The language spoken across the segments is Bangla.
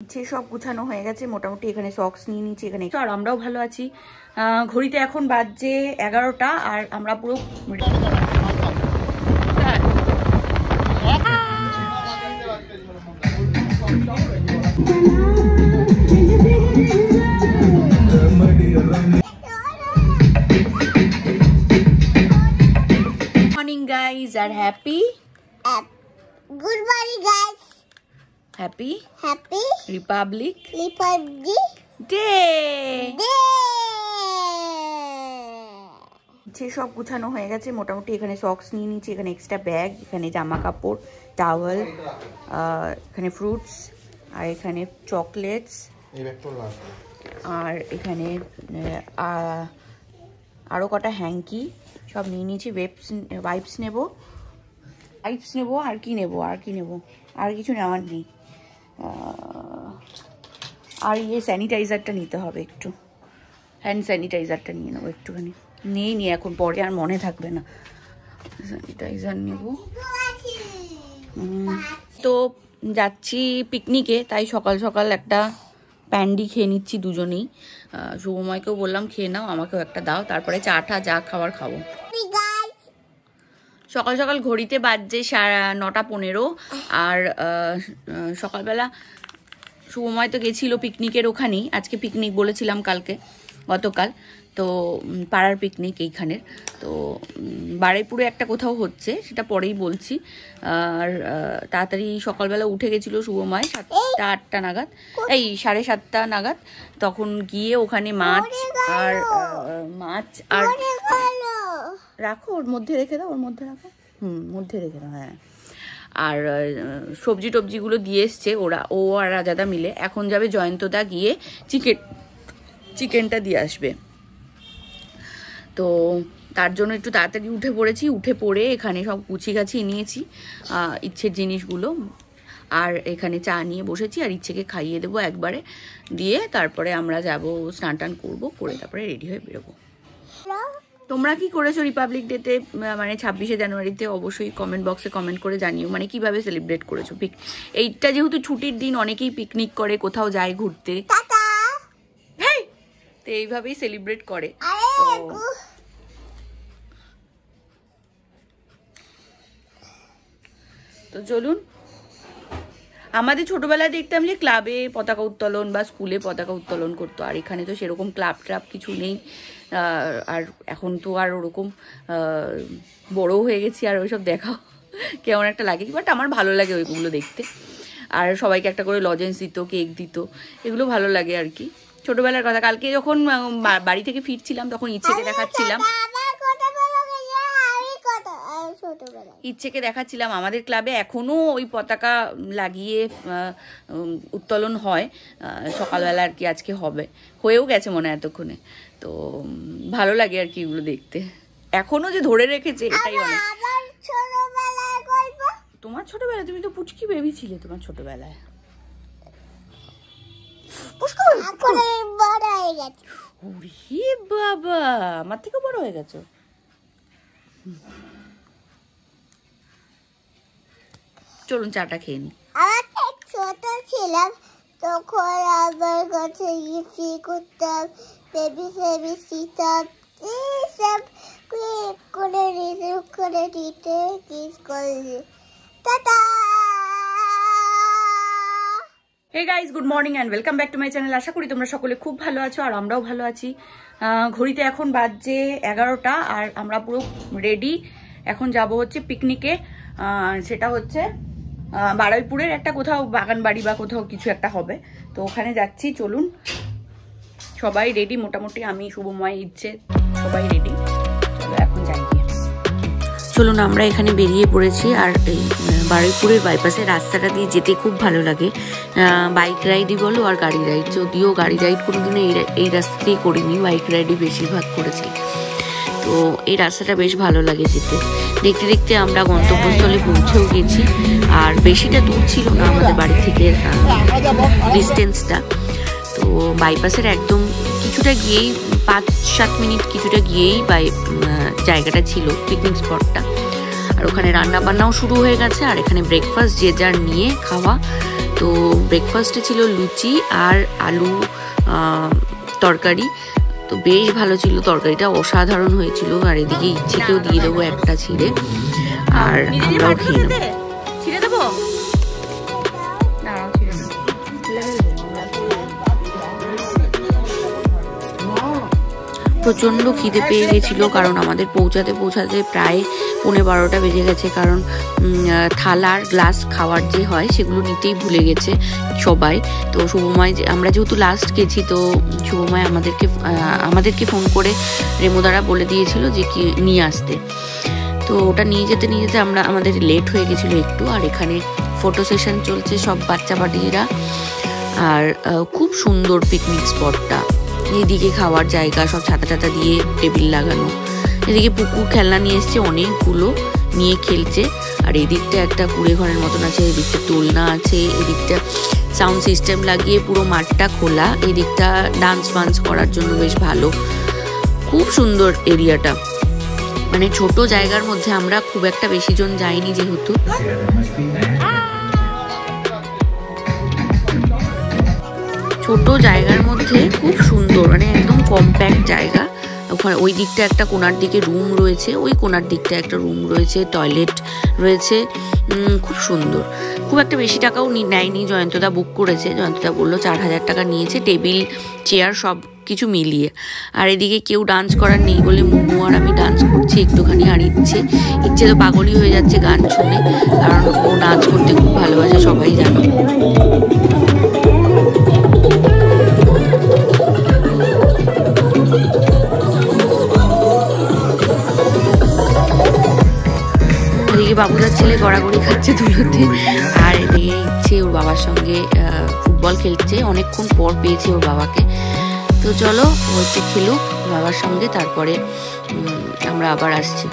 সব গুছানো হয়ে গেছে মোটামুটি। এখানে সক্স নিয়ে নিচ্ছি এখানে, আর আমরাও ভালো আছি। ঘড়িতে এখন বাজছে 11টা আর আমরা পুরো মর্নিং গাইজ আর happy good morning guys. Happy republic day. সব গুছানো হয়ে গেছে মোটামুটি। এখানে সক্স নিয়ে নিচ্ছি, এখানে এক্সট্রা ব্যাগ, এখানে জামা কাপড়, টাওয়েল, এখানে ফ্রুটস, আর এখানে চকলেটস, আর এখানে আরও কটা হ্যাঙ্কি সব নিয়ে নিয়েছি। ওয়াইপস নেব আর কি নেব আর কিছু নেওয়ার নেই। আর স্যানিটাইজারটা নিতে হবে, একটু হ্যান্ড স্যানিটাইজারটা নিয়ে নেবো একটুখানি। নি এখন, পরে আর মনে থাকবে না। স্যানিটাইজার নেব। তো যাচ্ছি পিকনিকে, তাই সকাল সকাল একটা প্যান্ডি খেয়ে নিচ্ছি দুজনেই। শুভময়কেও বললাম খেয়ে নাও, আমাকেও একটা দাও, তারপরে চাটা যা খাবার খাবো। সকাল সকাল ঘড়িতে বাজছে 9:15 আর সকালবেলা শুভময় তো গেছিলো পিকনিকের ওখানেই। আজকে পিকনিক বলেছিলাম গতকাল, তো পাড়ার পিকনিক এইখানের। তো বারুইপুরে একটা কোথাও হচ্ছে, সেটা পরেই বলছি। আর তাড়াতাড়ি সকালবেলা উঠে গেছিলো শুভময় 7টা নাগাদ, এই 7:30 নাগাদ। তখন গিয়ে ওখানে মাছ আর রাখো, ওর মধ্যে রেখে দাও, মধ্যে রেখে দাও। হ্যাঁ, আর সবজি টবজিগুলো দিয়ে এসছে ও আর রাজাদা মিলে। এখন যাবে জয়ন্তদা গিয়ে চিকেনটা দিয়ে আসবে। তো তার জন্য একটু তাড়াতাড়ি উঠে পড়েছি। উঠে পড়ে এখানে সব গুছিয়ে নিয়েছি ইচ্ছের জিনিসগুলো, আর এখানে চা নিয়ে বসেছি। আর ইচ্ছেকে খাইয়ে দেবো একবারে, দিয়ে তারপরে আমরা যাব স্নান টান করবো, করে তারপরে রেডি হয়ে বেরোবো। তোমরা কি করেছো রিপাবলিক ডেতে, মানে 26শে জানুয়ারিতে? অবশ্যই কমেন্ট বক্সে কমেন্ট করে জানিও, মানে কিভাবে সেলিব্রেট করেছো। এইটা যেহেতু ছুটির দিন, অনেকেই পিকনিক করে, কোথাও যায় ঘুরতে, তো এইভাবেই সেলিব্রেট করে। তো চলুন, আমাদের ছোটবেলায় দেখতাম যে ক্লাবে পতাকা উত্তোলন বা স্কুলে পতাকা উত্তোলন করতো, আর এখানে তো সেরকম ক্লাব কিছু নেই। আর এখন তো আর ওরকম বড় হয়ে গেছি, আর ওইসব দেখা কেমন একটা লাগে, বাট আমার ভালো লাগে ওইগুলো দেখতে। আর সবাইকে একটা করে লজেন্স দিত, কেক দিত, এগুলো ভালো লাগে আর কি। ছোটবেলার কথা, কালকে যখন বাড়ি থেকে ফিরছিলাম তখন ইচ্ছেকে দেখাচ্ছিলাম আমাদের ক্লাবে এখনো ওই পতাকা লাগিয়ে উত্তোলন হয় সকালবেলা আর কি। আজকে হয়েও গেছে মনে হয় এতক্ষণে। তো ভালো লাগে আর কি এগুলো দেখতে, এখনো যে ধরে রেখেছে এটাই অনেক। তোমার ছোটবেলায় তুমি তো পুচকি বেবি ছিলে, তোমার ছোটবেলায় বাবা আমার থেকে বড় হয়ে গেছো। চলুন চাটা খেয়ে নি। ছোট ছিলাম তখন আমার কাছে ইসি করতাম, বেবি শিতাম, এইসব করে রিসিভ করে দিতে কিস করলি। Tata. Hey guys, good morning and welcome back to my channel. আশা করি তোমরা সকলে খুব ভালো আছো, আর আমরাও ভালো আছি। ঘড়িতে এখন বাজছে 11টা আর আমরা পুরো রেডি। এখন যাব হচ্ছে পিকনিকে, সেটা হচ্ছে বারুইপুরের একটা কোথাও বাগান বাড়ি বা কোথাও কিছু একটা হবে, তো ওখানে যাচ্ছি। চলুন, সবাই রেডি মোটামুটি, আমি শুভময় ইচ্ছে সবাই রেডি। চলো এখন যাই। চলুন, আমরা এখানে বেরিয়ে পড়েছি। আর এই বারুইপুরের বাইপাসের রাস্তাটা দিয়ে যেতে খুব ভালো লাগে, বাইক রাইডই বলো আর গাড়ি রাইড। যদিও গাড়ি রাইড কোনোদিনও এই রাস্তাতেই করিনি, বাইক রাইডই বেশিরভাগ করেছি। তো এই রাস্তাটা বেশ ভালো লাগে যেতে। দেখতে দেখতে আমরা গন্তব্যস্থলে পৌঁছেও গেছি, আর বেশিটা দূর ছিল না আমাদের বাড়ি থেকে ডিস্টেন্সটা। তো বাইপাসের একদম কিছুটা গিয়েই 5-7 মিনিট কিছুটা গিয়েই জায়গাটা ছিল, পিকনিক স্পটটা। আর ওখানে রান্না বান্নাও শুরু হয়ে গেছে, আর এখানে ব্রেকফাস্ট যে যার নিয়ে খাওয়া। তো ব্রেকফাস্টে ছিল লুচি আর আলু তরকারি। তো বেশ ভালো ছিল, তরকারিটা অসাধারণ হয়েছিল। আর এদিকে ইচ্ছেকেও দিয়ে দেবো একটা ছিঁড়ে, আর আমরাও খেয়ে নেবো। প্রচণ্ড খিদে পেয়ে গেছিলো, কারণ আমাদের পৌঁছাতে প্রায় 11:30 বেজে গেছে। কারণ থালার গ্লাস খাওয়ার যে হয় সেগুলো নিতেই ভুলে গেছে সবাই। তো শুভময়, আমরা যেহেতু লাস্ট গেছি, তো শুভময় আমাদেরকে ফোন করে রেমোদারা বলে দিয়েছিল যে কি নিয়ে আসতে। তো ওটা নিয়ে যেতে আমাদের লেট হয়ে গেছিলো একটু। আর এখানে ফটো সেশন চলছে সব বাচ্চা পাটিরা। আর খুব সুন্দর পিকনিক স্পটটা। এদিকে খাওয়ার জায়গা, সব ছাতা টাতা দিয়ে টেবিল লাগানো। এদিকে পুকুর খেলনা নিয়ে এসছে অনেকগুলো, নিয়ে খেলছে। আর এদিকটা একটা কুড়ে ঘরের মতন আছে, এদিকটা দোলনা আছে, এদিকটা সাউন্ড সিস্টেম লাগিয়ে পুরো মাঠটা খোলা। এদিকটা ডান্স ফান্স করার জন্য বেশ ভালো, খুব সুন্দর এরিয়াটা। মানে ছোট জায়গার মধ্যে আমরা খুব একটা বেশি জন যাইনি যেহেতু। ছোট জায়গার মধ্যে খুব সুন্দর, মানে একদম কম্প্যাক্ট জায়গা। ওখানে ওই দিকটা একটা কোনার দিকে রুম রয়েছে, ওই কোনার দিকটা একটা রুম রয়েছে, টয়লেট রয়েছে, খুব সুন্দর। খুব একটা বেশি টাকাও নেয়নি, জয়ন্তদা বুক করেছে। জয়ন্তদা বললো 4000 টাকা নিয়েছে, টেবিল চেয়ার সব কিছু মিলিয়ে। আর এদিকে কেউ ডান্স করার নেই বলে মুমু আর আমি ডান্স করছি একটুখানি। আর ইচ্ছে তো পাগলই হয়ে যাচ্ছে গান শুনে, কারণ ও ডান্স করতে খুব ভালোবাসে, সবাই জানো। এদিকে বাবুদার ছেলে গড়াগড়ি খাচ্ছে ধুলোতে, আর এদিকে ইচ্ছে ওর বাবার সঙ্গে ফুটবল খেলছে। অনেকক্ষণ পর পেয়েছে ওর বাবাকে। তো চলো ও একটু খেলুক বাবার সঙ্গে, তারপরে আমরা আবার আসছি।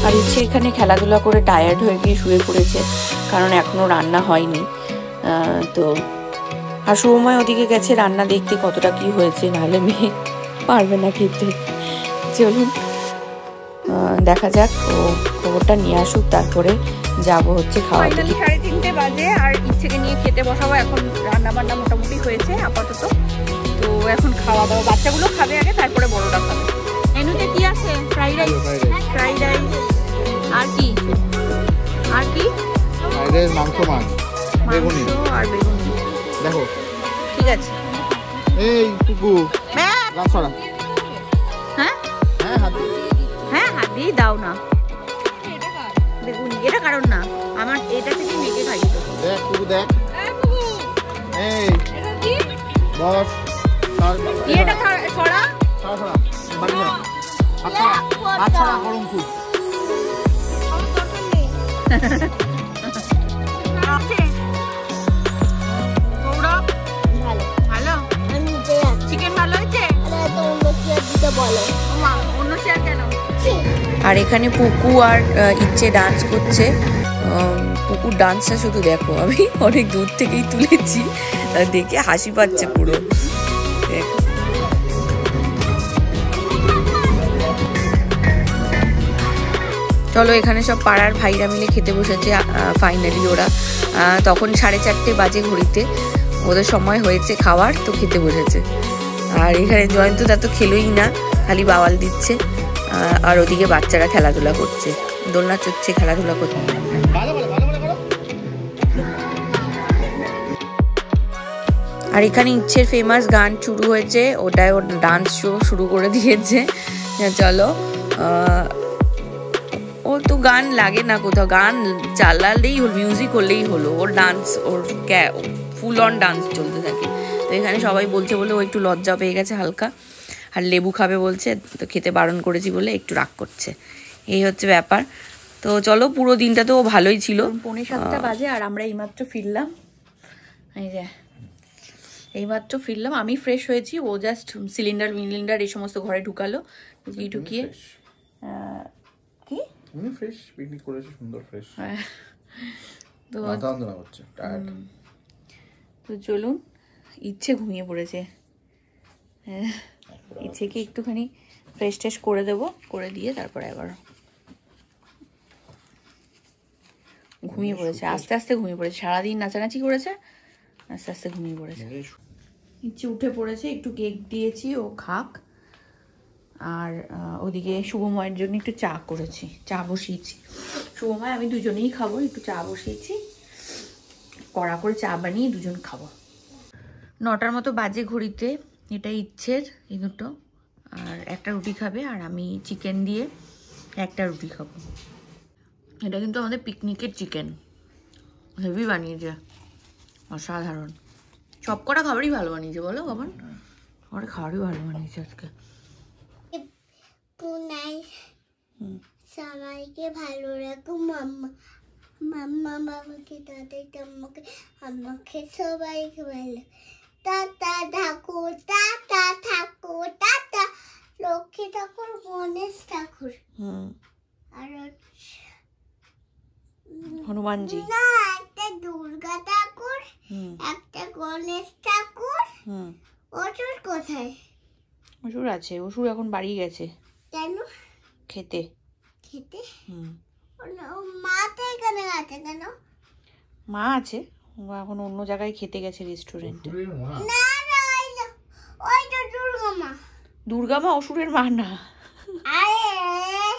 আর ইচ্ছে এখানে খেলাধুলা করে টায়ার্ড হয়ে গিয়ে শুয়ে পড়েছে, কারণ এখনো রান্না হয়নি। তো আর শুভময় ওদিকে গেছে রান্না দেখতে কতটা কি হয়েছে, নাহলে মেয়ে পারবে না খেতে। চলুন দেখা যাক, ও খবরটা নিয়ে আসুক, তারপরে যাবো হচ্ছে খাওয়া। 3:30 বাজে, আর ইচ্ছেকে নিয়ে খেতে বসাবো। এখন রান্না বান্না মোটামুটি হয়েছে আপাতত। তো এখন খাওয়া দাওয়া, বাচ্চাগুলো খাবে আগে, তারপরে বড়রা খাবে। মেনুতে কি আছে? ফ্রাইড রাইস, আর কি ফ্রাইড রাইস, মাংস, মাছ, বেগুনি আর বেগুনি। দেখো ঠিক আছে। এই টুকু গাছ ছড়া। হ্যাঁ হাত দিয়ে দাও না বেগুনি। এটা কারণ না, আমার এটা থেকে মেখে খাই তো। দেখ টুকু, দেখ এই বস এটা ছড়া ছড়া বাড়ি না। আচ্ছা গরম খুব। আর এখানে পুকু আর ইচ্ছে ডান্স করছে। পুকুর ডান্সটা শুধু দেখো, আমি অনেক দূর থেকেই তুলেছি, দেখে হাসি পাচ্ছে পুরো। চলো, এখানে সব পাড়ার ভাইরা মিলে খেতে বসেছে ফাইনালি ওরা। তখন 4:30 বাজে ঘড়িতে, ওদের সময় হয়েছে খাওয়ার, তো খেতে বসেছে। আর এখানে জয়ন্তদা তো খেলোই না, খালি বাওয়াল দিচ্ছে। আর ওদিকে বাচ্চারা খেলাধুলা করছে, দোলনা চড়ছে, খেলাধুলা করছে। আর এখানে ইচ্ছের ফেমাস গান শুরু হয়েছে, ওটাই ওর ডান্স শো শুরু করে দিয়েছে। চলো, ও তো গান লাগে না কোথাও, গান চালালেই হলো, মিউজিক হলেই হলো, ওর ডান্স, ওর ফুল অন ডান্স চলতে থাকে। তো এখানে সবাই বলছে বলে ও একটু লজ্জা পেয়ে গেছে হালকা, আর লেবু খাবে বলছে, তো খেতে বারণ করেছি বলে একটু রাগ করছে। এই হচ্ছে ব্যাপার। তো চলো, পুরো দিনটা তো ভালোই ছিল। 6:45 বাজে, আর আমরা এইমাত্র ফিরলাম। এইমাত্র আমি ফ্রেশ হয়েছি, ও জাস্ট সিলিন্ডার এই সমস্ত ঘরে ঢুকালো, ঢুকিয়ে কি ফ্রেশ পিকনিক করেছে, সুন্দর ফ্রেশ। তো মাথা যন্ত্রণা করছে, টায়ার্ড। তো চলুন, ইচ্ছে ঘুমিয়ে পড়েছে। হ্যাঁ, ইচ্ছেকে একটুখানি ফ্রেশ ট্রেশ করে দেবো, করে দিয়ে তারপরে আবার ঘুমিয়ে পড়েছে। আস্তে আস্তে ঘুমিয়ে পড়েছে, সারাদিন নাচানাচি করেছে, আস্তে আস্তে ঘুমিয়ে পড়েছে। ইচ্ছে উঠে পড়েছে, একটু কেক দিয়েছি ও খাক। আর ওদিকে শুভময়ের জন্য একটু চা করেছি, চা বসিয়েছি। শুভময় আমি দুজনেই খাবো, একটু চা বসিয়েছি, কড়া করে চা বানিয়ে দুজন খাবো। 9টার মতো বাজে ঘড়িতে। এটা ইচ্ছের এই দুটো, আর একটা রুটি খাবে, আর আমি চিকেন দিয়ে একটা রুটি খাবো। এটা কিন্তু আমাদের পিকনিকের চিকেন, হেভি বানিয়েছে, অসাধারণ। সব কটা খাবারই ভালো বানিয়েছে, বলো বাবান? সবার খাবারই ভালো বানিয়েছে আজকে। পুনাই সবাইকে ভালো রাখো, মাম্মা মাম্মা বাবাকে, দাদা ঠাম্মাকে, আমাকে সবাইকে ভালো। টাটা ঠাকুর, টাটা ঠাকুর, টাটা লক্ষ্মী ঠাকুর, গণেশ ঠাকুর, আর হনুমানজি, না একটা দুর্গা ঠাকুর, একটা গণেশ ঠাকুর। অসুর কোথায়? অসুর আছে, অসুর এখন বাড়ি গেছে। কেন? খেতে। খেতে? মা তো এখানে আছে কেন? মা আছে, ও এখন অন্য জায়গায় খেতে গেছে, রেস্টুরেন্টে। না না, ওই তো দুর্গা মা। দুর্গা মা অসুরের মা না। আরে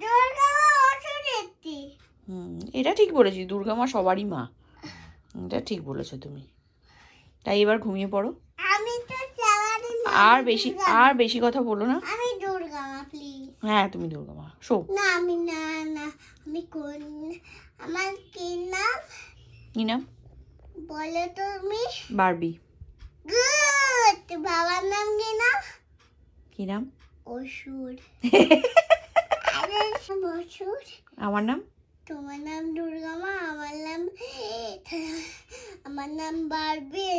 দুর্গা মা অসুরের কি? এটা ঠিক বলেছি, দুর্গা মা সবারই মা, এটা ঠিক বলেছো তুমি। তাই এবার ঘুমিয়ে পড়ো, আমি তো সবারই মা। আর বেশি কথা বলো না। আমি দুর্গা মা, প্লিজ। হ্যাঁ তুমি দুর্গা মা, শো। না আমি না না, আমি কোন, আমার কি নাম? কি নাম? বলো তুমি। বারবি। গুড। বাবার নাম কি নাম? কি নাম? অসুর। আরে অসুর। আমার নাম? তোমার নাম দুর্গা মা, আমার নাম বারবি।